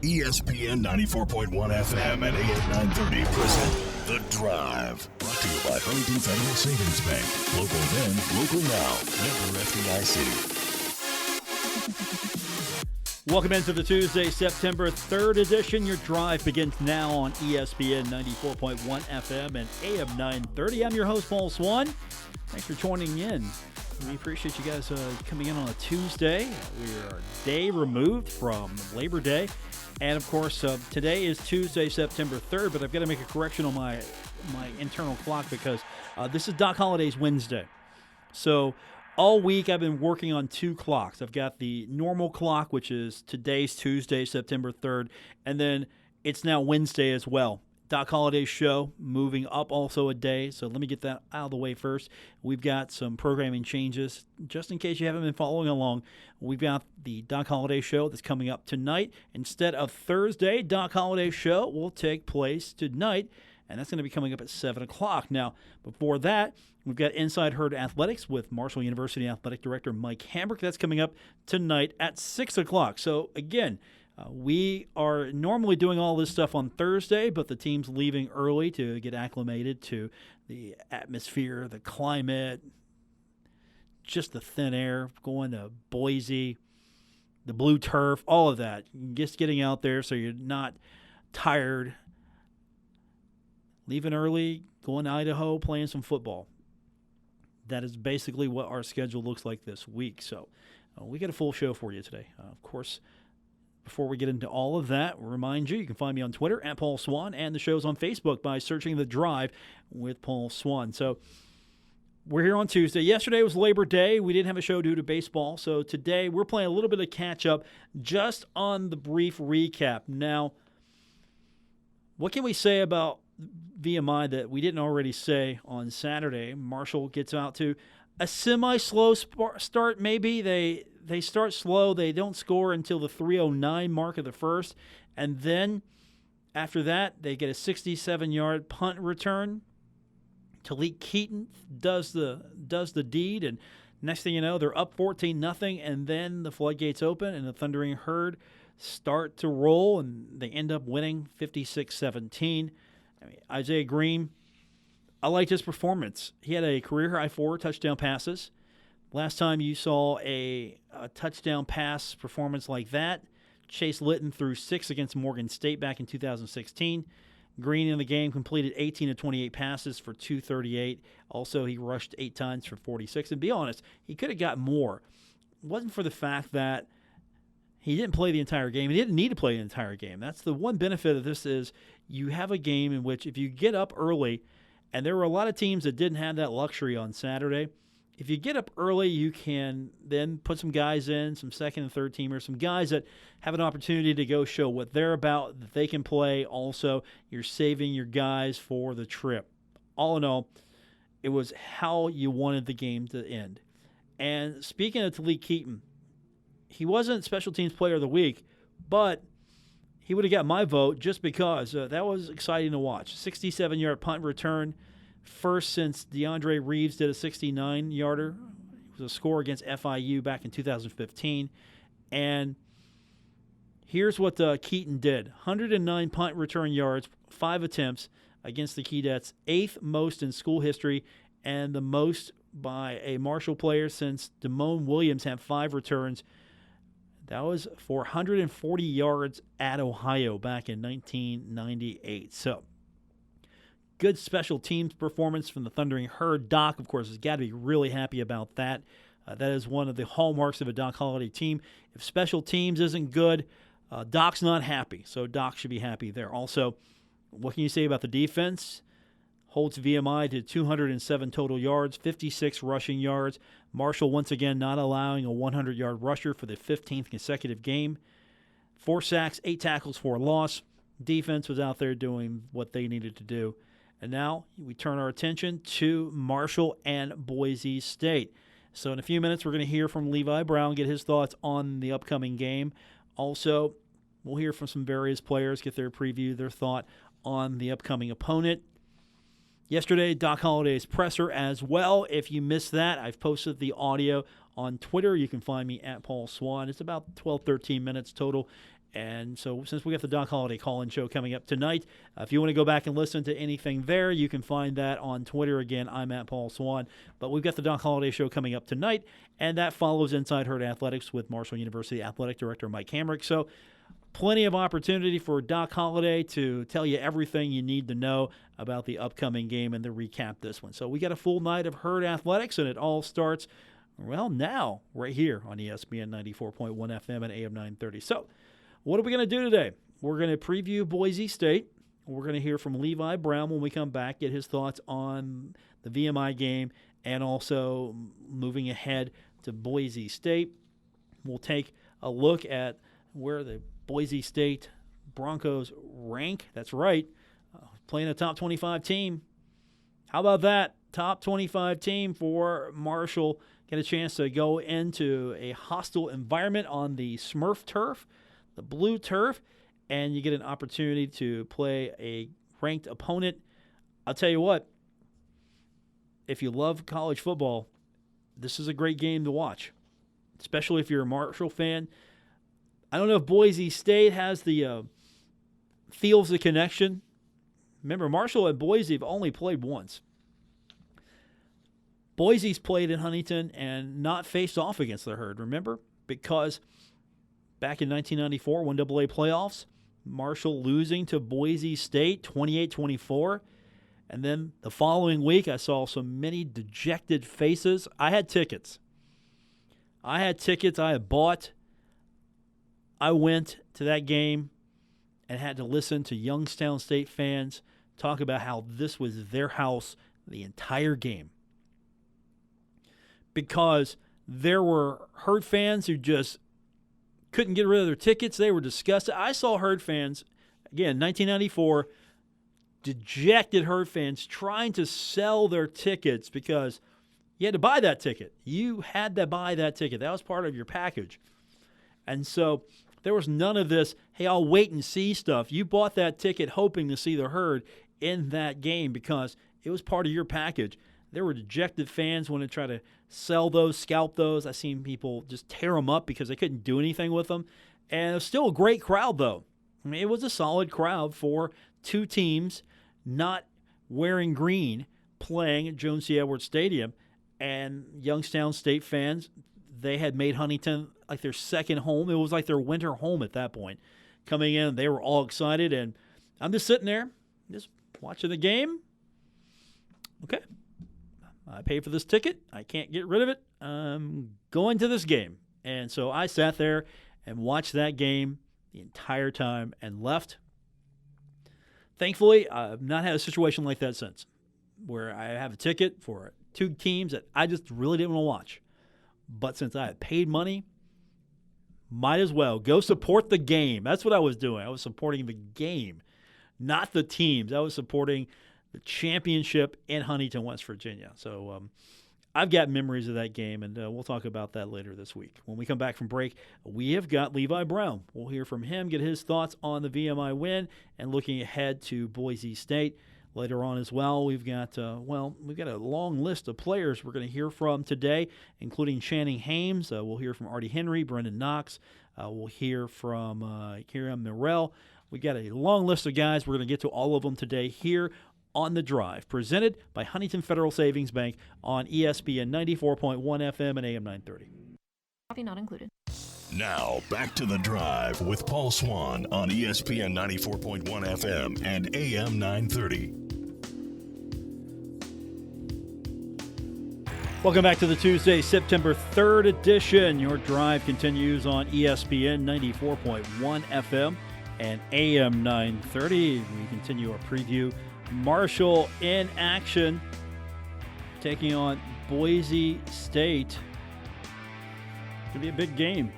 ESPN 94.1 FM and AM 930 present The Drive. Brought to you by Huntington Federal Savings Bank. Local then, local now. Member FDIC. Welcome into the Tuesday, September 3rd edition. Your drive begins now on ESPN 94.1 FM and AM 930. I'm your host, Paul Swann. Thanks for joining in. We appreciate you guys coming in on a Tuesday. We are a day removed from Labor Day. And, of course, today is Tuesday, September 3rd, but I've got to make a correction on my internal clock because this is Doc Holliday's Wednesday. So all week I've been working on two clocks. I've got the normal clock, which is today's Tuesday, September 3rd, and then it's now Wednesday as well. Doc Holliday's show moving up also a day, so let me get that out of the way first. We've got some programming changes. Just in case you haven't been following along, we've got the Doc Holliday show that's coming up tonight. Instead of Thursday, Doc Holliday's show will take place tonight, and that's going to be coming up at 7 o'clock. Now, before that, we've got Inside Herd Athletics with Marshall University Athletic Director Mike Hambrick. That's coming up tonight at 6 o'clock. So, again, we are normally doing all this stuff on Thursday, but the team's leaving early to get acclimated to the atmosphere, the climate, just the thin air, going to Boise, the blue turf, all of that. Just getting out there so you're not tired. Leaving early, going to Idaho, playing some football. That is basically what our schedule looks like this week. So we got a full show for you today. Of course, before we get into all of that, remind you can find me on Twitter at Paul Swann, and the show's on Facebook by searching The Drive with Paul Swann. So we're here on Tuesday. Yesterday was Labor Day. We didn't have a show due to baseball. So today we're playing a little bit of catch-up just on the brief recap. Now, what can we say about VMI that we didn't already say on Saturday? Marshall gets out to a semi-slow start maybe. They start slow. They don't score until the 3:09 mark of the first. And then after that, they get a 67-yard punt return. Talik Keaton does the deed. And next thing you know, they're up 14-0. And then the floodgates open and the Thundering Herd start to roll. And they end up winning 56-17. I mean, Isaiah Green, I liked his performance. He had a career-high 4 touchdown passes. Last time you saw a touchdown pass performance like that, Chase Litton threw 6 against Morgan State back in 2016. Green in the game completed 18 of 28 passes for 238. Also, he rushed 8 times for 46. And be honest, he could have got more. It wasn't for the fact that he didn't play the entire game. He didn't need to play the entire game. That's the one benefit of this is you have a game in which if you get up early, and there were a lot of teams that didn't have that luxury on Saturday. If you get up early, you can then put some guys in, some second and third teamers, some guys that have an opportunity to go show what they're about, that they can play. Also, you're saving your guys for the trip. All in all, it was how you wanted the game to end. And speaking of Talik Keaton, he wasn't Special Teams Player of the Week, but he would have got my vote just because that was exciting to watch. 67-yard punt return, first since DeAndre Reeves did a 69-yarder. It was a score against FIU back in 2015. And here's what Keaton did. 109 punt return yards, 5 attempts against the Keydets, 8th most in school history, and the most by a Marshall player since Damone Williams had 5 returns. That was 440 yards at Ohio back in 1998. So, good special teams performance from the Thundering Herd. Doc, of course, has got to be really happy about that. That is one of the hallmarks of a Doc Holliday team. If special teams isn't good, Doc's not happy. So, Doc should be happy there. Also, what can you say about the defense? Holds VMI to 207 total yards, 56 rushing yards. Marshall, once again, not allowing a 100-yard rusher for the 15th consecutive game. 4 sacks, 8 tackles for a loss. Defense was out there doing what they needed to do. And now we turn our attention to Marshall and Boise State. So in a few minutes, we're going to hear from Levi Brown, get his thoughts on the upcoming game. Also, we'll hear from some various players, get their preview, their thought on the upcoming opponent. Yesterday, Doc Holliday's presser as well. If you missed that, I've posted the audio on Twitter. You can find me at Paul Swann. It's about 12, 13 minutes total. And so since we got the Doc Holliday call-in show coming up tonight, if you want to go back and listen to anything there, you can find that on Twitter. Again, I'm at Paul Swann. But we've got the Doc Holliday show coming up tonight, and that follows Inside Herd Athletics with Marshall University Athletic Director Mike Hamrick. So plenty of opportunity for Doc Holliday to tell you everything you need to know about the upcoming game and to recap this one. So we got a full night of Herd Athletics, and it all starts, well, now, right here on ESPN 94.1 FM and AM 930. So what are we going to do today? We're going to preview Boise State. We're going to hear from Levi Brown when we come back, get his thoughts on the VMI game and also moving ahead to Boise State. We'll take a look at where the Boise State Broncos rank. That's right, playing a top 25 team. How about that? Top 25 team for Marshall. Get a chance to go into a hostile environment on the Smurf turf, the blue turf, and you get an opportunity to play a ranked opponent. I'll tell you what, if you love college football, this is a great game to watch, especially if you're a Marshall fan. I don't know if Boise State has feels the connection. Remember, Marshall and Boise have only played once. Boise's played in Huntington and not faced off against the Herd, remember? Because back in 1994, 1AA playoffs, Marshall losing to Boise State 28-24. And then the following week, I saw so many dejected faces. I had tickets. I had bought. I went to that game and had to listen to Youngstown State fans talk about how this was their house the entire game. Because there were Herd fans who just couldn't get rid of their tickets. They were disgusted. I saw Herd fans, again, 1994, dejected Herd fans trying to sell their tickets because you had to buy that ticket. You had to buy that ticket. That was part of your package. And so there was none of this, hey, I'll wait and see stuff. You bought that ticket hoping to see the Herd in that game because it was part of your package. There were dejected fans when they try to sell those, scalp those. I've seen people just tear them up because they couldn't do anything with them. And it was still a great crowd, though. I mean, it was a solid crowd for two teams not wearing green playing at Jones C. Edwards Stadium. And Youngstown State fans, they had made Huntington like their second home. It was like their winter home at that point. Coming in, they were all excited. And I'm just sitting there, just watching the game. Okay. I paid for this ticket. I can't get rid of it. I'm going to this game. And so I sat there and watched that game the entire time and left. Thankfully, I've not had a situation like that since, where I have a ticket for two teams that I just really didn't want to watch. But since I had paid money, might as well go support the game. That's what I was doing. I was supporting the game, not the teams. I was supporting the championship in Huntington, West Virginia. So I've got memories of that game, and we'll talk about that later this week. When we come back from break, we have got Levi Brown. We'll hear from him, get his thoughts on the VMI win, and looking ahead to Boise State. Later on as well, we've got a long list of players we're going to hear from today, including Channing Hames. We'll hear from Artie Henry, Brendan Knox. We'll hear from Kieran Morrell. We've got a long list of guys. We're going to get to all of them today here on The Drive, presented by Huntington Federal Savings Bank on ESPN 94.1 FM and AM 930. Coffee not included. Now, back to The Drive with Paul Swann on ESPN 94.1 FM and AM 930. Welcome back to the Tuesday, September 3rd edition. Your drive continues on ESPN 94.1 FM and AM 930. We continue our preview. Marshall in action, taking on Boise State. It's going to be a big game.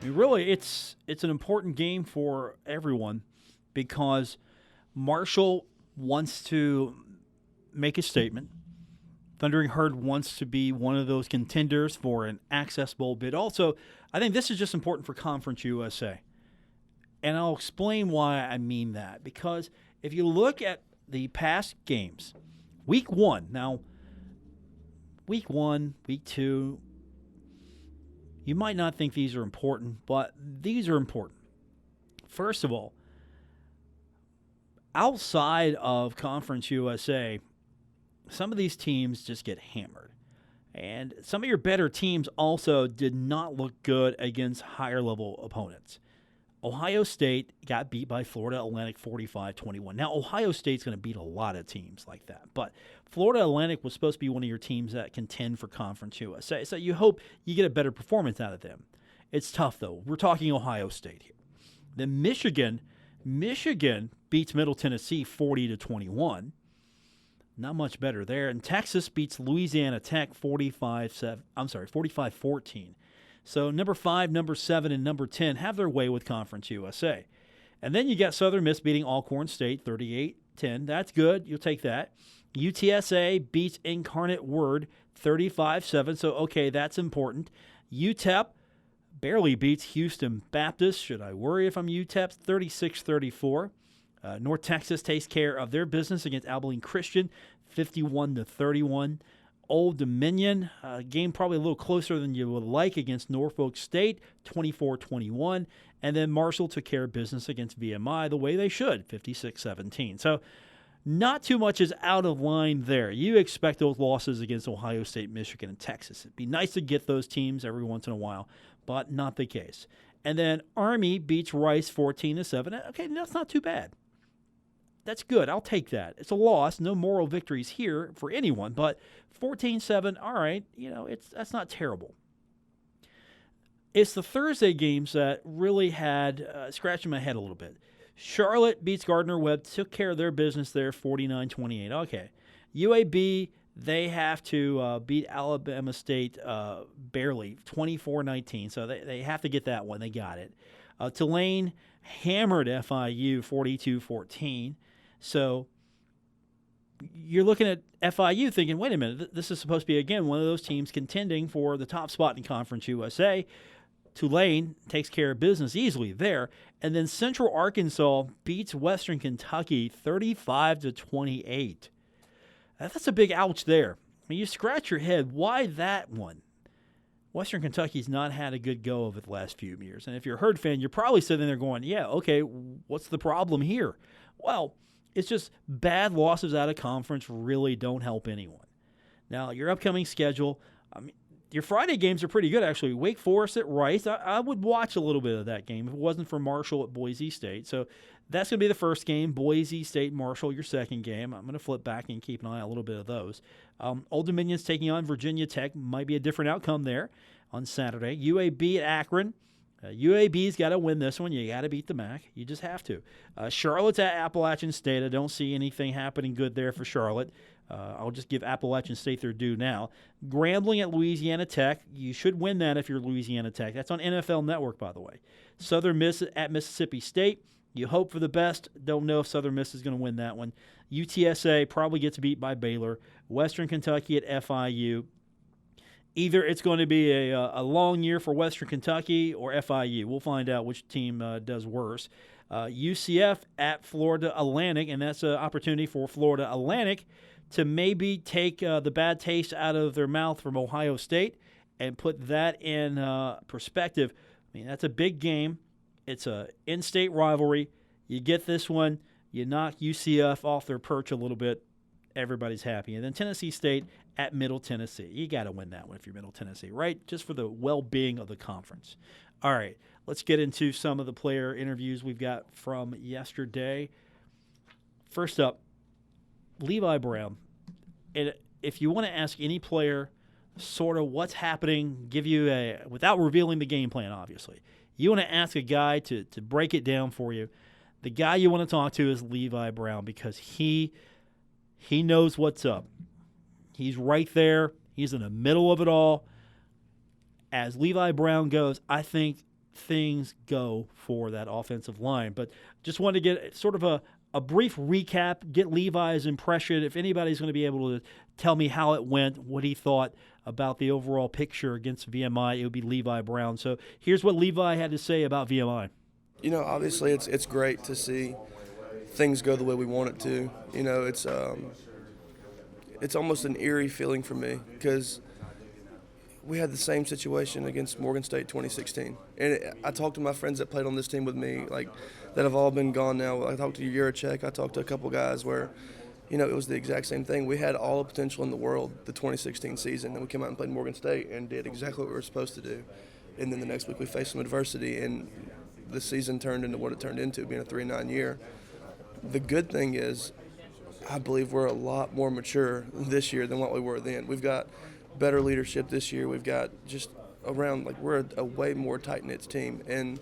I mean, really, it's an important game for everyone because Marshall wants to make a statement. Thundering Herd wants to be one of those contenders for an Access Bowl bid. Also, I think this is just important for Conference USA. And I'll explain why I mean that. Because if you look at the past games, Week 1. Now, week 1, week 2, you might not think these are important, but these are important. First of all, outside of Conference USA, some of these teams just get hammered. And some of your better teams also did not look good against higher-level opponents. Ohio State got beat by Florida Atlantic 45-21. Now, Ohio State's going to beat a lot of teams like that, but Florida Atlantic was supposed to be one of your teams that contend for Conference USA, so you hope you get a better performance out of them. It's tough, though. We're talking Ohio State here. Then Michigan beats Middle Tennessee 40-21. Not much better there. And Texas beats Louisiana Tech 45-14. So number 5, number 7, and number 10 have their way with Conference USA. And then you got Southern Miss beating Alcorn State 38-10. That's good. You'll take that. UTSA beats Incarnate Word 35-7. So, okay, that's important. UTEP barely beats Houston Baptist. Should I worry if I'm UTEP? 36-34. North Texas takes care of their business against Abilene Christian 51-31. Old Dominion, game probably a little closer than you would like against Norfolk State, 24-21. And then Marshall took care of business against VMI the way they should, 56-17. So not too much is out of line there. You expect those losses against Ohio State, Michigan, and Texas. It'd be nice to get those teams every once in a while, but not the case. And then Army beats Rice 14-7. Okay, that's not too bad. That's good. I'll take that. It's a loss. No moral victories here for anyone, but 14-7, all right, that's not terrible. It's the Thursday games that really had scratching my head a little bit. Charlotte beats Gardner-Webb, took care of their business there, 49-28. Okay. UAB, they have to beat Alabama State barely, 24-19, so they have to get that one. They got it. Tulane hammered FIU 42-14. So you're looking at FIU thinking, wait a minute, this is supposed to be, again, one of those teams contending for the top spot in Conference USA. Tulane takes care of business easily there. And then Central Arkansas beats Western Kentucky 35-28. That's a big ouch there. I mean, you scratch your head. Why that one? Western Kentucky's not had a good go of it the last few years. And if you're a Herd fan, you're probably sitting there going, yeah, okay, what's the problem here? Well, it's just bad losses out of conference really don't help anyone. Now, your upcoming schedule, your Friday games are pretty good, actually. Wake Forest at Rice. I would watch a little bit of that game if it wasn't for Marshall at Boise State. So that's going to be the first game. Boise State, Marshall, your second game. I'm going to flip back and keep an eye on a little bit of those. Old Dominion's taking on Virginia Tech. Might be a different outcome there on Saturday. UAB at Akron. UAB's got to win this one. You got to beat the MAC. You just have to. Charlotte's at Appalachian State. I don't see anything happening good there for Charlotte. I'll just give Appalachian State their due now. Grambling at Louisiana Tech. You should win that if you're Louisiana Tech. That's on NFL Network, by the way. Southern Miss at Mississippi State. You hope for the best. Don't know if Southern Miss is going to win that one. UTSA probably gets beat by Baylor. Western Kentucky at FIU. Either it's going to be a long year for Western Kentucky or FIU. We'll find out which team does worse. UCF at Florida Atlantic, and that's an opportunity for Florida Atlantic to maybe take the bad taste out of their mouth from Ohio State and put that in perspective. I mean, that's a big game. It's an in-state rivalry. You get this one, you knock UCF off their perch a little bit, everybody's happy. And then Tennessee State at Middle Tennessee. You got to win that one if you're Middle Tennessee, right? Just for the well-being of the conference. All right, let's get into some of the player interviews we've got from yesterday. First up, Levi Brown. And if you want to ask any player sort of what's happening, give you without revealing the game plan, obviously. You want to ask a guy to break it down for you. The guy you want to talk to is Levi Brown because he knows what's up. He's right there. He's in the middle of it all. As Levi Brown goes, I think things go for that offensive line. But just wanted to get sort of a brief recap, get Levi's impression. If anybody's going to be able to tell me how it went, what he thought about the overall picture against VMI, it would be Levi Brown. So here's what Levi had to say about VMI. Obviously it's great to see things go the way we want it to. It's it's almost an eerie feeling for me because we had the same situation against Morgan State 2016. And I talked to my friends that played on this team with me, like that have all been gone now. I talked to Juracek. I talked to a couple guys where, it was the exact same thing. We had all the potential in the world the 2016 season, and we came out and played Morgan State and did exactly what we were supposed to do. And then the next week we faced some adversity, and the season turned into what it turned into, being a 3-9 year. The good thing is I believe we're a lot more mature this year than what we were then. We've got better leadership this year. We've got just around, we're a way more tight-knit team. And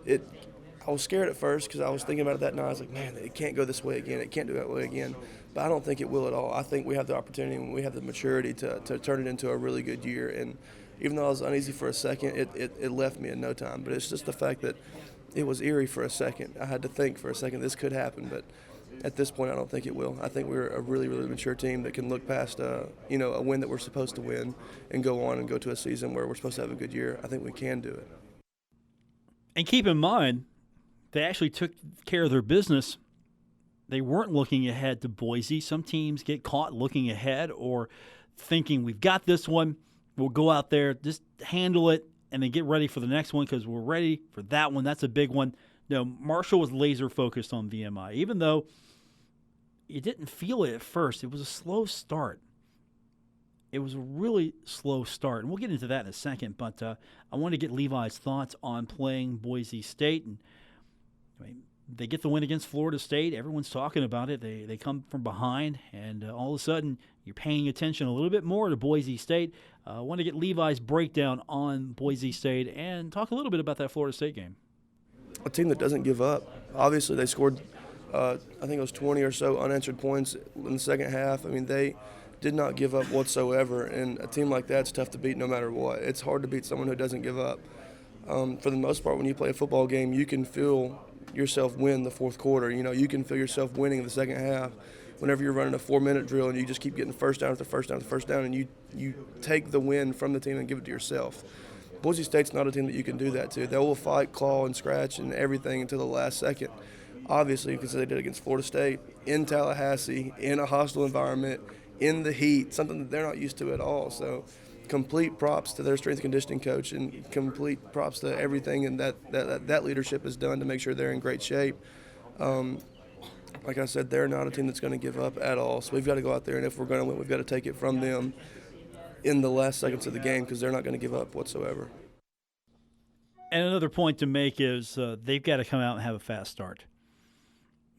I was scared at first because I was thinking about it that night. I was like, man, it can't go this way again. It can't do that way again. But I don't think it will at all. I think we have the opportunity and we have the maturity to turn it into a really good year. And even though I was uneasy for a second, it left me in no time. But it's just the fact that it was eerie for a second. I had to think for a second this could happen. But at this point, I don't think it will. I think we're a really, really mature team that can look past, a win that we're supposed to win and go on and go to a season where we're supposed to have a good year. I think we can do it. And keep in mind, they actually took care of their business. They weren't looking ahead to Boise. Some teams get caught looking ahead or thinking, we've got this one, we'll go out there, just handle it, and then get ready for the next one because we're ready for that one. That's a big one. No, Marshall was laser focused on VMI. Even though you didn't feel it at first, it was a slow start. It was a really slow start, and we'll get into that in a second, but I want to get Levi's thoughts on playing Boise State. And they get the win against Florida State. Everyone's talking about it. They come from behind, and all of a sudden you're paying attention a little bit more to Boise State. I want to get Levi's breakdown on Boise State and talk a little bit about that Florida State game. A team that doesn't give up. Obviously, they scored, I think it was 20 or so unanswered points in the second half. They did not give up whatsoever, and a team like that's tough to beat no matter what. It's hard to beat someone who doesn't give up. For the most part, when you play a football game, you can feel yourself win the fourth quarter. You can feel yourself winning the second half whenever you're running a 4-minute drill and you just keep getting first down after first down after first down, and you take the win from the team and give it to yourself. Boise State's not a team that you can do that to. They will fight, claw, and scratch and everything until the last second. Obviously, because they did against Florida State, in Tallahassee, in a hostile environment, in the heat, something that they're not used to at all. So complete props to their strength and conditioning coach and complete props to everything and that leadership has done to make sure they're in great shape. Like I said, they're not a team that's going to give up at all. So we've got to go out there, and if we're going to win, we've got to take it from them in the last seconds of the game because they're not going to give up whatsoever. And another point to make is they've got to come out and have a fast start.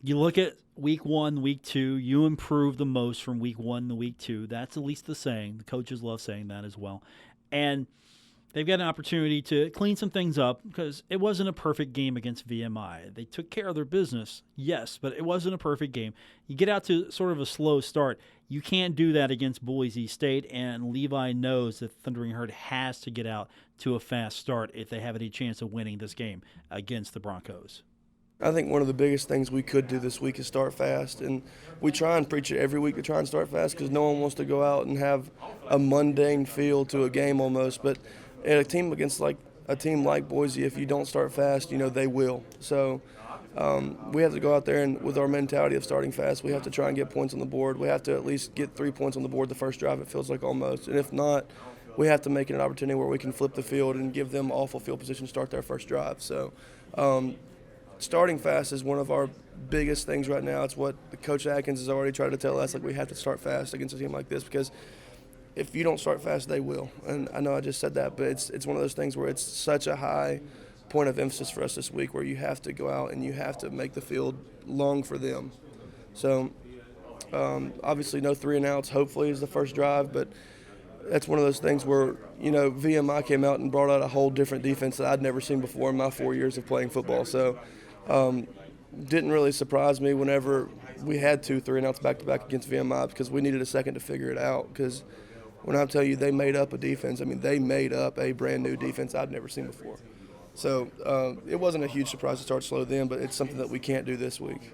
You look at week 1, week 2, you improve the most from week 1 to week 2. That's at least the saying. The coaches love saying that as well. And they've got an opportunity to clean some things up because it wasn't a perfect game against VMI. They took care of their business, yes, but it wasn't a perfect game. You get out to sort of a slow start. You can't do that against Boise State, and Levi knows that Thundering Herd has to get out to a fast start if they have any chance of winning this game against the Broncos. I think one of the biggest things we could do this week is start fast, and we try and preach it every week to try and start fast because no one wants to go out and have a mundane feel to a game almost. But a team against a team like Boise, if you don't start fast, they will. So we have to go out there and with our mentality of starting fast, we have to try and get points on the board. We have to at least get 3 points on the board the first drive, it feels like almost. And if not, we have to make it an opportunity where we can flip the field and give them awful field position to start their first drive. So starting fast is one of our biggest things right now. It's what Coach Atkins has already tried to tell us, we have to start fast against a team like this because if you don't start fast, they will. And I know I just said that, but it's one of those things where it's such a high point of emphasis for us this week where you have to go out and you have to make the field long for them. So obviously no 3 and outs hopefully is the first drive, but that's one of those things where, VMI came out and brought out a whole different defense that I'd never seen before in my 4 years of playing football. So didn't really surprise me whenever we had 2 3 and outs back-to-back against VMI because we needed a second to figure it out because when I tell you they made up a defense, they made up a brand-new defense I'd never seen before. So it wasn't a huge surprise to start slow then, but it's something that we can't do this week.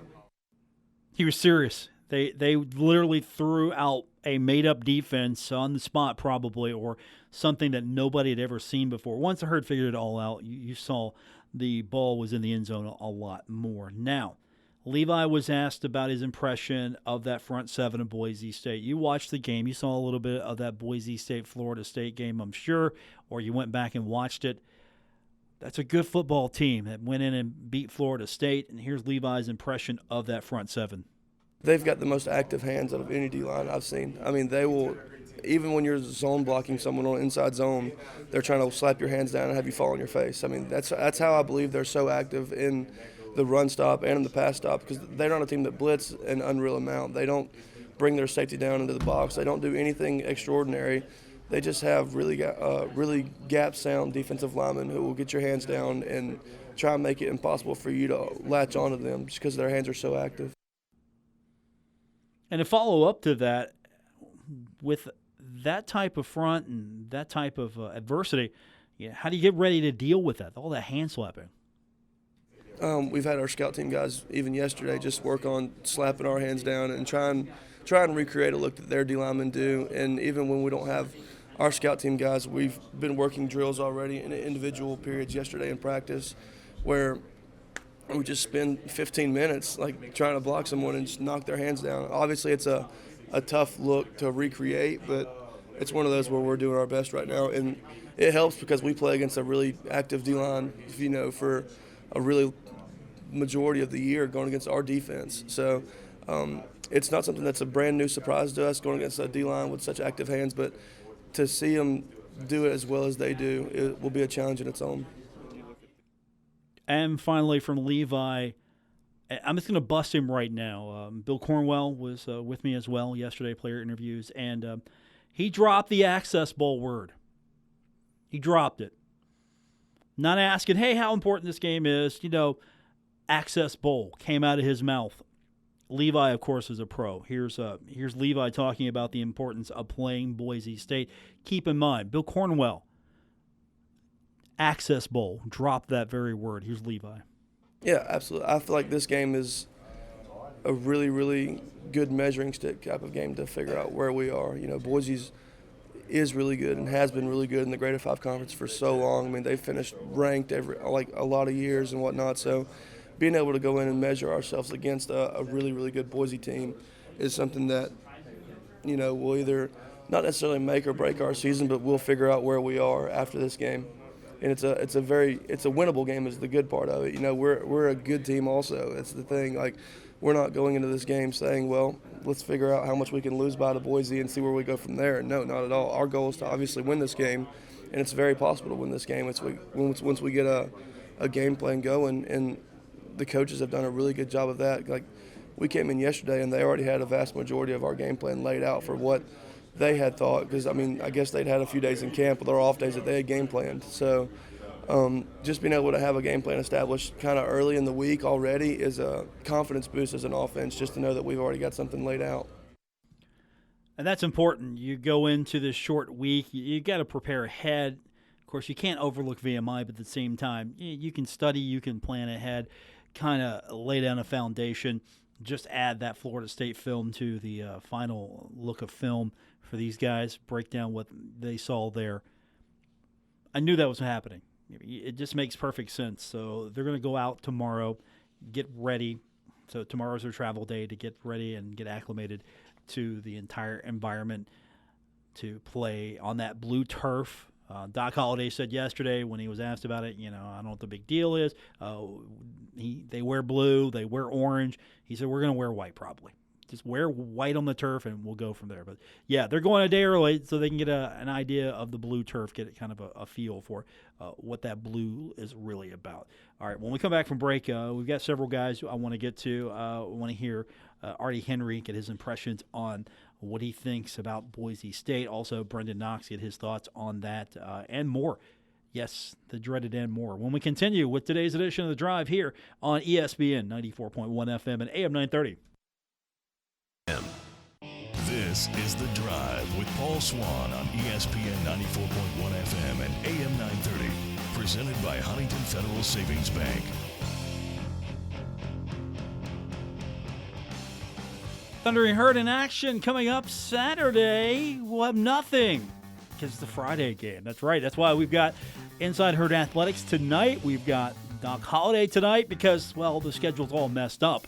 He was serious. They literally threw out a made-up defense on the spot probably or something that nobody had ever seen before. Once the Herd figured it all out, you saw the ball was in the end zone a lot more. Now, Levi was asked about his impression of that front seven of Boise State. You watched the game. You saw a little bit of that Boise State-Florida State game, I'm sure, or you went back and watched it. That's a good football team that went in and beat Florida State, and here's Levi's impression of that front seven. They've got the most active hands out of any D-line I've seen. I mean, they will, even when you're zone blocking someone on inside zone, they're trying to slap your hands down and have you fall on your face. I mean, that's how I believe they're so active in the run stop and in the pass stop, because they're not a team that blitz an unreal amount. They don't bring their safety down into the box. They don't do anything extraordinary. They just have really gap-sound defensive linemen who will get your hands down and try and make it impossible for you to latch onto them just because their hands are so active. And to follow up to that, with that type of front and that type of adversity, how do you get ready to deal with that, all that hand slapping? We've had our scout team guys even yesterday just work on slapping our hands down and try and recreate a look that their D linemen do. And even when we don't have our scout team guys, we've been working drills already in individual periods yesterday in practice where we just spend 15 minutes like trying to block someone and just knock their hands down. Obviously, it's a tough look to recreate, but it's one of those where we're doing our best right now. And it helps because we play against a really active D-line, for a really majority of the year going against our defense. So it's not something that's a brand new surprise to us going against a D-line with such active hands, but to see them do it as well as they do, it will be a challenge in its own. And finally from Levi, I'm just going to bust him right now. Bill Cornwell was with me as well yesterday, player interviews, and he dropped the Access Bowl word. He dropped it. Not asking, hey, how important this game is. Access Bowl came out of his mouth. Levi, of course, is a pro. Here's Levi talking about the importance of playing Boise State. Keep in mind, Bill Cornwell, Access Bowl, dropped that very word. Here's Levi. Yeah, absolutely. I feel like this game is a really, really good measuring stick type of game to figure out where we are. Boise is really good and has been really good in the Grade of 5 conference for so long. I mean, they finished ranked a lot of years and whatnot. So being able to go in and measure ourselves against a really, really good Boise team is something that, will either not necessarily make or break our season, but we'll figure out where we are after this game. And it's a winnable game is the good part of it. We're a good team also. It's the thing. Like, we're not going into this game saying, well, let's figure out how much we can lose by to Boise and see where we go from there. No, not at all. Our goal is to obviously win this game, and it's very possible to win this game once we get a game plan going. And the coaches have done a really good job of that. Like, we came in yesterday, and they already had a vast majority of our game plan laid out for what they had thought, because, I guess they'd had a few days in camp with our off days that they had game planned. So just being able to have a game plan established kind of early in the week already is a confidence boost as an offense, just to know that we've already got something laid out. And that's important. You go into this short week, you got to prepare ahead. Of course, you can't overlook VMI, but at the same time, you can study, you can plan ahead, kind of lay down a foundation. Just add that Florida State film to the final look of film for these guys, break down what they saw there. I knew that was happening. It just makes perfect sense. So they're going to go out tomorrow, get ready. So tomorrow's their travel day to get ready and get acclimated to the entire environment to play on that blue turf. Doc Holliday said yesterday when he was asked about it, I don't know what the big deal is. They wear blue, they wear orange. He said, we're going to wear white probably. Just wear white on the turf, and we'll go from there. But, yeah, they're going a day early so they can get an idea of the blue turf, get kind of a feel for what that blue is really about. All right, when we come back from break, we've got several guys I want to get to. I want to hear Artie Henry get his impressions on what he thinks about Boise State. Also, Brendan Knox get his thoughts on that and more. Yes, the dreaded and more. When we continue with today's edition of The Drive here on ESPN 94.1 FM and AM 930. This is The Drive with Paul Swann on ESPN 94.1 FM and AM 930. Presented by Huntington Federal Savings Bank. Thundering Herd in action coming up Saturday. We'll have nothing because it's the Friday game. That's right. That's why we've got Inside Herd Athletics tonight. We've got Doc Holliday tonight because, well, the schedule's all messed up.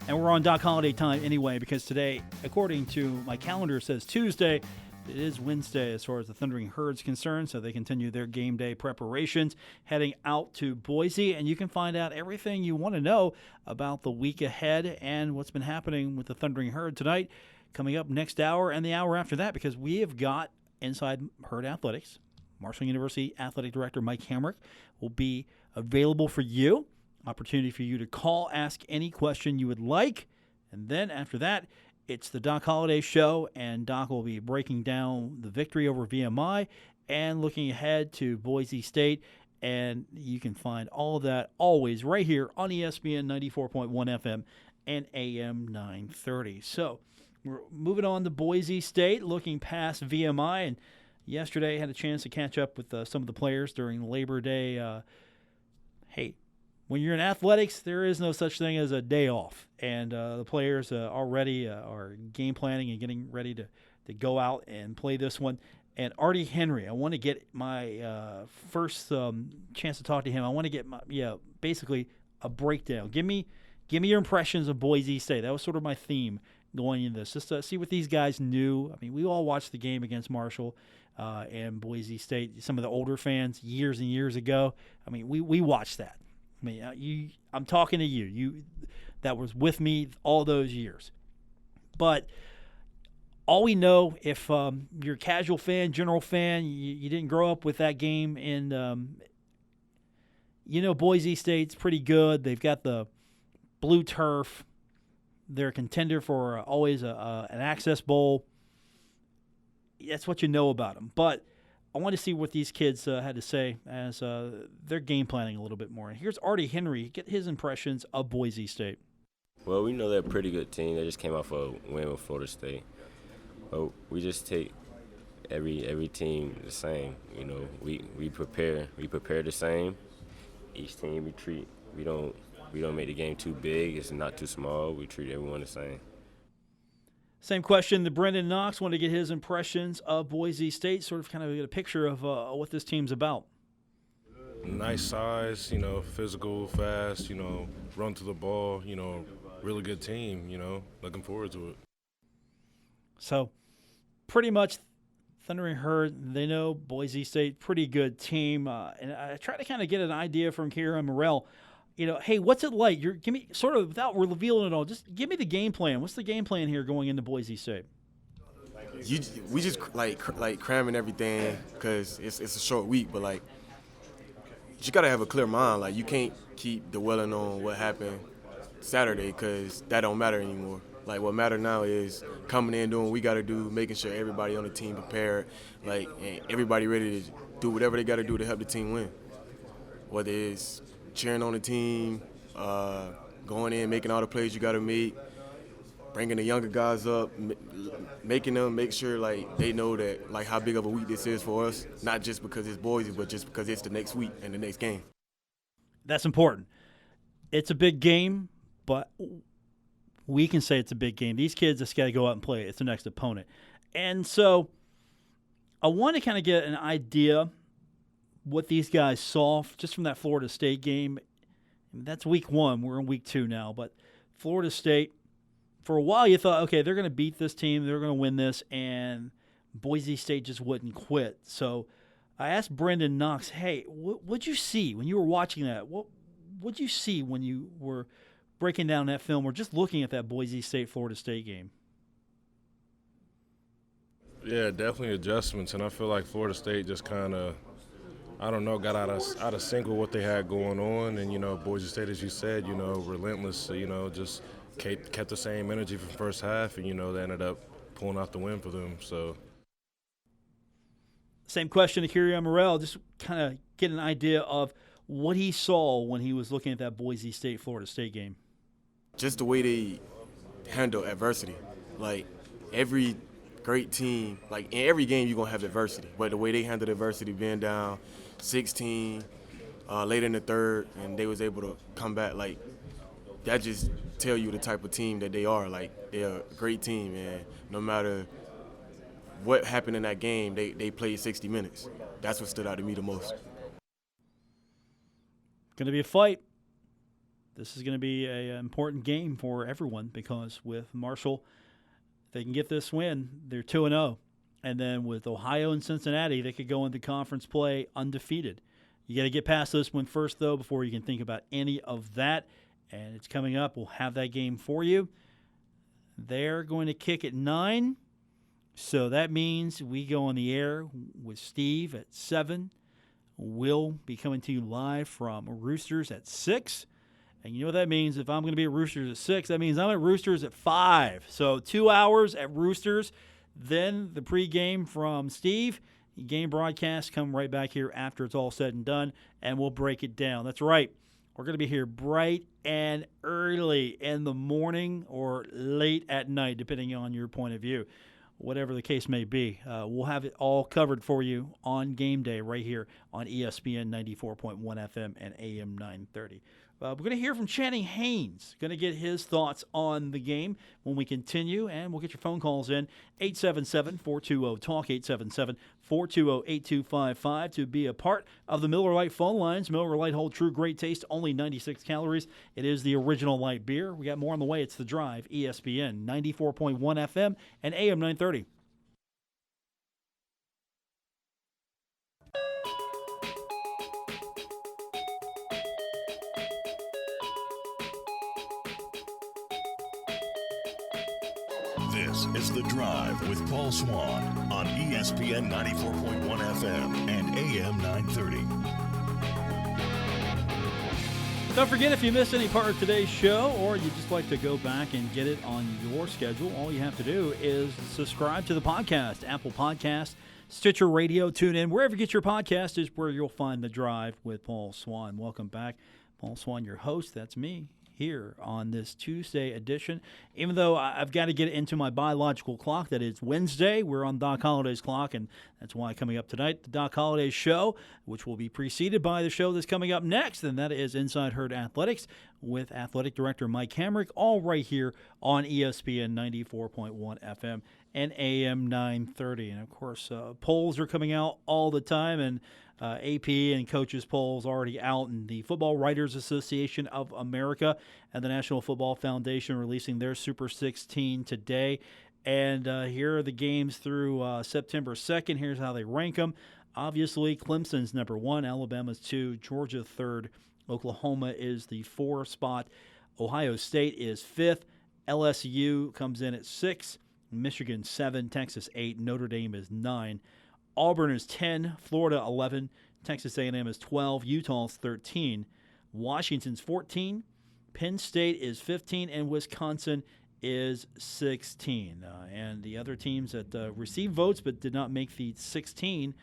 And we're on Doc Holiday time anyway, because today, according to my calendar, says Tuesday. It is Wednesday as far as the Thundering Herd's concerned, so they continue their game day preparations, heading out to Boise. And you can find out everything you want to know about the week ahead and what's been happening with the Thundering Herd tonight, coming up next hour and the hour after that, because we have got Inside Herd Athletics. Marshall University Athletic Director Mike Hamrick will be available for you. Opportunity for you to call, ask any question you would like. And then after that, it's the Doc Holiday Show, and Doc will be breaking down the victory over VMI and looking ahead to Boise State. And you can find all of that always right here on ESPN 94.1 FM and AM 930. So we're moving on to Boise State, looking past VMI. And yesterday I had a chance to catch up with some of the players during Labor Day. Hey, when you're in athletics, there is no such thing as a day off. And the players already are game planning and getting ready to go out and play this one. And Artie Henry, I want to get my first chance to talk to him. I want to get basically a breakdown. Give me your impressions of Boise State. That was sort of my theme going into this, just to see what these guys knew. I mean, we all watched the game against Marshall and Boise State. Some of the older fans years and years ago. I mean, we watched that. I mean, I'm talking to you that was with me all those years. But all we know, if you're a casual fan, general fan, you didn't grow up with that game, and Boise State's pretty good. They've got the blue turf. They're a contender for always an Access Bowl. That's what you know about them. But I want to see what these kids had to say as they're game planning a little bit more. And here's Artie Henry. Get his impressions of Boise State. Well, we know they're a pretty good team. They just came off a win with Florida State. But we just take every team the same. We prepare the same. Each team we treat. We don't make the game too big. It's not too small. We treat everyone the same. Same question to Brendan Knox. Want to get his impressions of Boise State, sort of kind of get a picture of what this team's about. Nice size, physical, fast, run to the ball, really good team, looking forward to it. So pretty much Thundering Herd, they know Boise State, pretty good team. And I try to kind of get an idea from Kira Morrell. Hey, what's it like? Give me sort of, without revealing it all, just give me the game plan. What's the game plan here going into Boise State? We just like cramming everything because it's a short week, but you gotta have a clear mind. Like, you can't keep dwelling on what happened Saturday because that don't matter anymore. Like, what matter now is coming in, doing what we gotta do, making sure everybody on the team prepared, and everybody ready to do whatever they gotta do to help the team win. Whether it's cheering on the team, going in, making all the plays you got to make, bringing the younger guys up, making them make sure they know that how big of a week this is for us, not just because it's Boise, but just because it's the next week and the next game. That's important. It's a big game, but we can say it's a big game. These kids just got to go out and play. It's the next opponent. And so I want to kind of get an idea what these guys saw just from that Florida State game. That's week one. We're in week two now. But Florida State, for a while you thought, okay, they're going to beat this team. They're going to win this. And Boise State just wouldn't quit. So I asked Brendan Knox, hey, what'd you see when you were watching that? What'd you see when you were breaking down that film or just looking at that Boise State-Florida State game? Yeah, definitely adjustments. And I feel like Florida State just kind of, got out of sync with what they had going on. And, Boise State, as you said, relentless, just kept the same energy from first half. And, they ended up pulling out the win for them. So, same question to Kyria Morrell, just kind of get an idea of what he saw when he was looking at that Boise State-Florida State game. Just the way they handle adversity. Every great team, in every game you're going to have adversity. But the way they handled adversity, being down 16 late in the third, and they was able to come back, that just tell you the type of team that they are. They're a great team, and no matter what happened in that game, they played 60 minutes. That's what stood out to me the most. Going to be a fight. this is going to be an important game for everyone because with Marshall, if they can get this win, they're 2-0. And then with Ohio and Cincinnati, they could go into conference play undefeated. You got to get past this one first, though, before you can think about any of that. And it's coming up. We'll have that game for you. They're going to kick at 9. So that means we go on the air with Steve at 7. We'll be coming to you live from Roosters at 6. And you know what that means? If I'm going to be at Roosters at 6, that means I'm at Roosters at 5. So 2 hours at Roosters. Then the pregame from Steve. Game broadcast come right back here after it's all said and done, and we'll break it down. That's right. We're going to be here bright and early in the morning or late at night, depending on your point of view. Whatever the case may be, we'll have it all covered for you on game day right here on ESPN 94.1 FM and AM 930. We're going to hear from Channing Haynes. Going to get his thoughts on the game when we continue, and we'll get your phone calls in. 877-420-TALK, 877-420-8255 to be a part of the Miller Lite phone lines. Miller Lite hold true great taste, only 96 calories. It is the original light beer. We got more on the way. It's The Drive, ESPN 94.1 FM and AM 930. This is The Drive with Paul Swann on ESPN 94.1 FM and AM 930. Don't forget, if you missed any part of today's show or you'd just like to go back and get it on your schedule, all you have to do is subscribe to the podcast. Apple Podcast, Stitcher Radio, TuneIn, wherever you get your podcast is where you'll find The Drive with Paul Swann. Welcome back. Paul Swann, your host. That's me here on this Tuesday edition. Even though I've got to get into my biological clock, that is Wednesday. We're on Doc Holliday's clock, and that's why coming up tonight, the Doc Holliday Show, which will be preceded by the show that's coming up next, and that is Inside Herd Athletics with Athletic Director Mike Hamrick, all right here on ESPN 94.1 FM and AM 930. And, of course, polls are coming out all the time, and AP and coaches polls already out, and the Football Writers Association of America and the National Football Foundation releasing their Super 16 today. And here are the games through September 2nd. Here's how they rank them. Obviously, Clemson's number 1, Alabama's 2, Georgia 3rd, Oklahoma is the 4 spot, Ohio State is 5th, LSU comes in at 6, Michigan 7, Texas 8, Notre Dame is 9. Auburn is 10, Florida 11, Texas A&M is 12, Utah's 13, Washington's 14, Penn State is 15, and Wisconsin is 16. And the other teams that received votes but did not make the 16,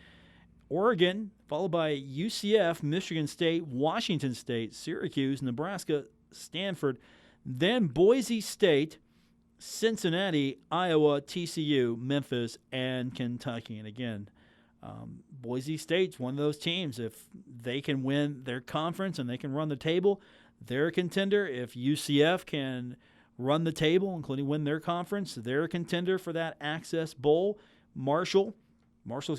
Oregon, followed by UCF, Michigan State, Washington State, Syracuse, Nebraska, Stanford, then Boise State, Cincinnati, Iowa, TCU, Memphis, and Kentucky. And again, Boise State's one of those teams. If they can win their conference and they can run the table, they're a contender. If UCF can run the table, including win their conference, they're a contender for that Access Bowl. Marshall's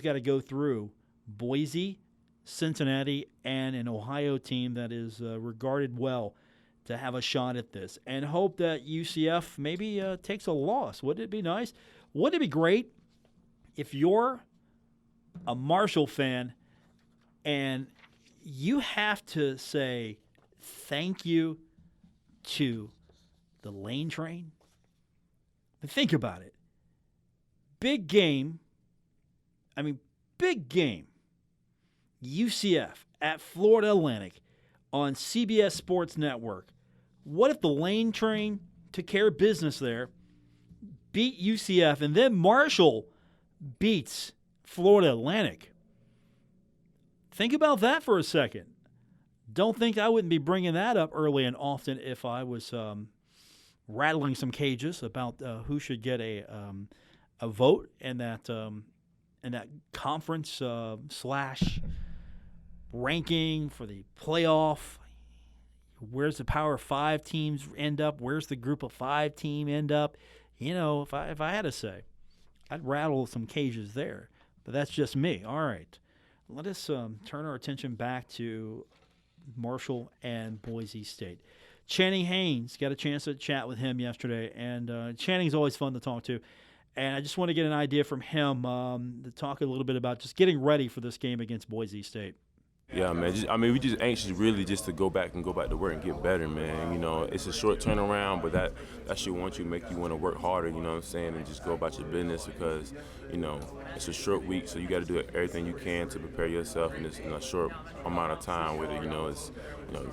got to go through Boise, Cincinnati, and an Ohio team that is regarded well to have a shot at this, and hope that UCF maybe takes a loss. Wouldn't it be nice? Wouldn't it be great if you're a Marshall fan and you have to say thank you to the Lane Train? But think about it. Big game. UCF at Florida Atlantic on CBS Sports Network. What if the Lane Train took care of business there, beat UCF, and then Marshall beats Florida Atlantic? Think about that for a second. Don't think I wouldn't be bringing that up early and often if I was rattling some cages about who should get a vote in that conference slash ranking for the playoff. Where's the Power 5 teams end up? Where's the Group of 5 team end up? You know, if I had to say, I'd rattle some cages there. But that's just me. All right. Let us turn our attention back to Marshall and Boise State. Channing Haynes, got a chance to chat with him yesterday, and Channing's always fun to talk to. And I just want to get an idea from him to talk a little bit about just getting ready for this game against Boise State. Yeah, man. We just anxious really just to go back to work and get better, man. You know, it's a short turnaround, but that should make you want to work harder, you know what I'm saying, and just go about your business because, you know, it's a short week, so you got to do everything you can to prepare yourself in this short amount of time with it. You know, it's, you know,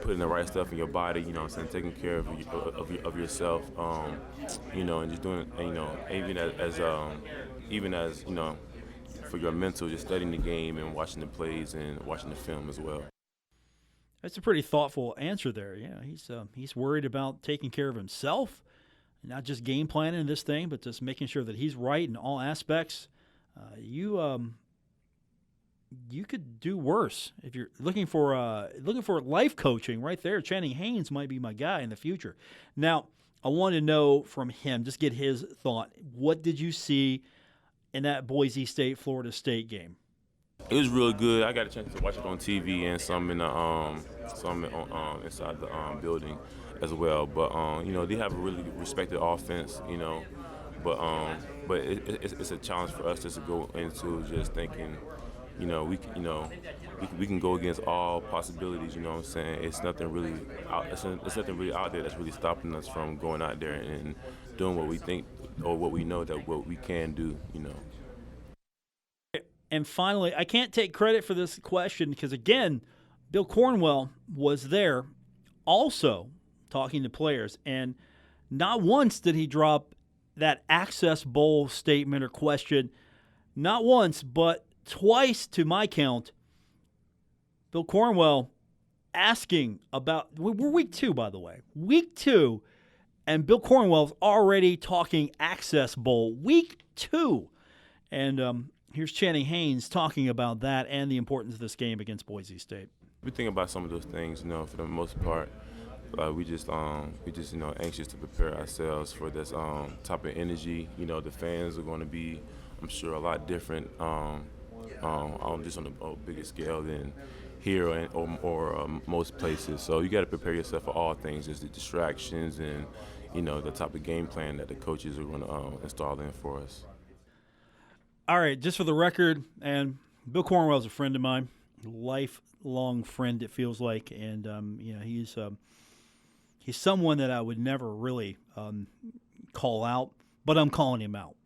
putting the right stuff in your body, you know what I'm saying, taking care of yourself, you know, and just doing, you know, even as you know, for your mental, just studying the game and watching the plays and watching the film as well. That's a pretty thoughtful answer there. Yeah, he's worried about taking care of himself, not just game planning this thing, but just making sure that he's right in all aspects. You could do worse if you're looking for life coaching right there. Channing Haynes might be my guy in the future. Now, I want to know from him, just get his thought. What did you see in that Boise State Florida State game? It was really good. I got a chance to watch it on TV and some inside the building as well. But you know, they have a really respected offense. You know, but it's a challenge for us just to go into just thinking, you know, we can go against all possibilities. You know what I'm saying? It's nothing really out there that's really stopping us from going out there and doing what we think or what we know that what we can do, you know. And finally, I can't take credit for this question because, again, Bill Cornwell was there also talking to players, and not once did he drop that Access Bowl statement or question. Not once, but twice to my count. Bill Cornwell asking about – we're week 2, by the way. Week 2. And Bill Cornwell's already talking Access Bowl, week 2. And here's Channing Haynes talking about that and the importance of this game against Boise State. We think about some of those things, you know, for the most part. We just you know, anxious to prepare ourselves for this type of energy. You know, the fans are going to be, I'm sure, a lot different just on a bigger scale than here or most places. So you got to prepare yourself for all things, just the distractions and, you know, the type of game plan that the coaches are going to install in for us. All right, just for the record, and Bill Cornwell is a friend of mine, lifelong friend it feels like, and you know, he's someone that I would never really call out, but I'm calling him out.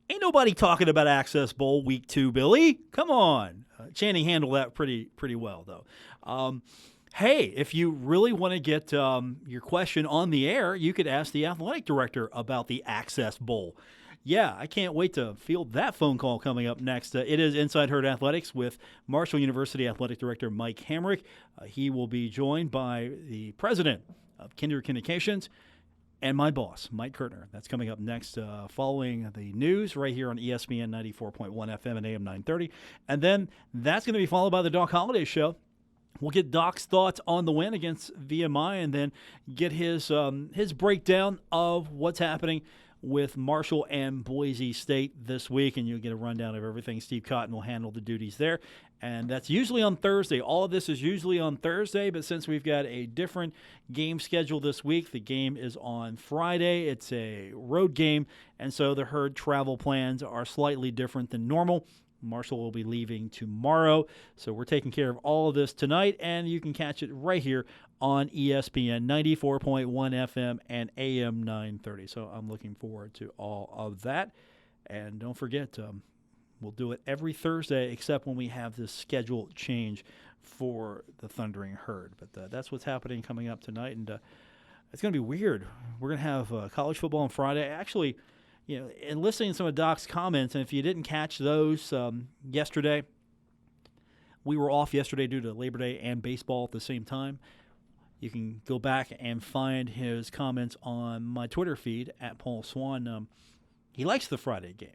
Ain't nobody talking about Access Bowl week 2, Billy. Come on. Channing handled that pretty well, though. Hey, if you really want to get your question on the air, you could ask the athletic director about the Access Bowl. Yeah, I can't wait to field that phone call coming up next. It is Inside Herd Athletics with Marshall University Athletic Director Mike Hamrick. He will be joined by the president of Kinder Communications and my boss, Mike Kirtner. That's coming up next following the news right here on ESPN 94.1 FM and AM 930. And then that's going to be followed by the Doc Holliday Show. We'll get Doc's thoughts on the win against VMI and then get his breakdown of what's happening with Marshall and Boise State this week, and you'll get a rundown of everything. Steve Cotton will handle the duties there, and that's usually on Thursday. All of this is usually on Thursday, but since we've got a different game schedule this week, the game is on Friday. It's a road game, and so the Herd travel plans are slightly different than normal. Marshall will be leaving tomorrow, so we're taking care of all of this tonight, and you can catch it right here on ESPN 94.1 FM and AM 930. So I'm looking forward to all of that. And don't forget, we'll do it every Thursday except when we have this schedule change for the Thundering Herd. But that's what's happening coming up tonight, and it's going to be weird. We're going to have college football on Friday. Actually, you know, and listening to some of Doc's comments, and if you didn't catch those yesterday, we were off yesterday due to Labor Day and baseball at the same time. You can go back and find his comments on my Twitter feed at Paul Swann. He likes the Friday game.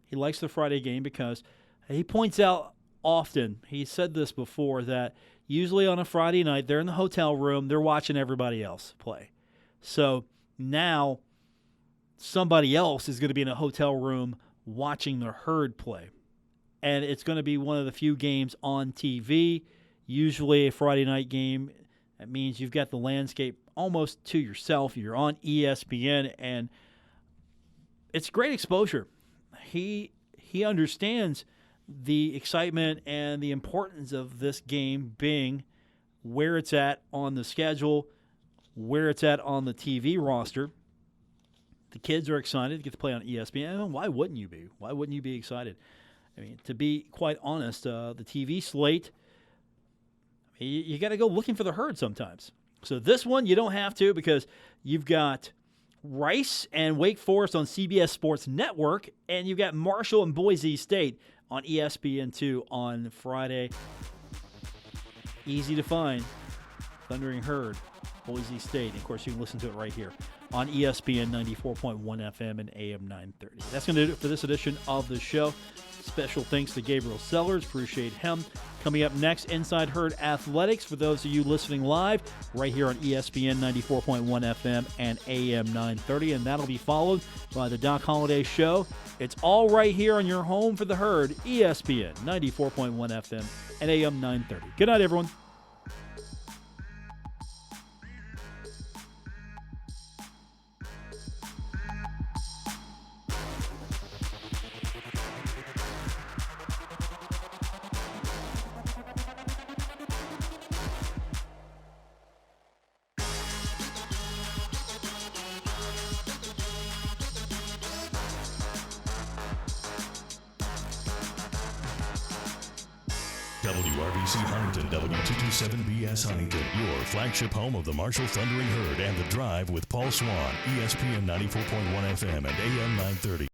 He likes the Friday game because he points out often, he said this before, that usually on a Friday night, they're in the hotel room, they're watching everybody else play. So now somebody else is going to be in a hotel room watching the Herd play. And it's going to be one of the few games on TV, usually a Friday night game. That means you've got the landscape almost to yourself. You're on ESPN, and it's great exposure. He understands the excitement and the importance of this game being where it's at on the schedule, where it's at on the TV roster. The kids are excited to get to play on ESPN. Why wouldn't you be? Why wouldn't you be excited? I mean, to be quite honest, the TV slate, you got to go looking for the herd sometimes. So this one, you don't have to, because you've got Rice and Wake Forest on CBS Sports Network, and you've got Marshall and Boise State on ESPN2 on Friday. Easy to find. Thundering Herd, Boise State. And of course, you can listen to it right here on ESPN 94.1 FM and AM 930. That's going to do it for this edition of the show. Special thanks to Gabriel Sellers. Appreciate him. Coming up next, Inside Herd Athletics for those of you listening live right here on ESPN 94.1 FM and AM 930. And that'll be followed by the Doc Holliday Show. It's all right here on your home for the Herd, ESPN 94.1 FM and AM 930. Good night, everyone. WRBC Huntington, W227BS Huntington, your flagship home of the Marshall Thundering Herd and The Drive with Paul Swann, ESPN 94.1 FM and AM 930.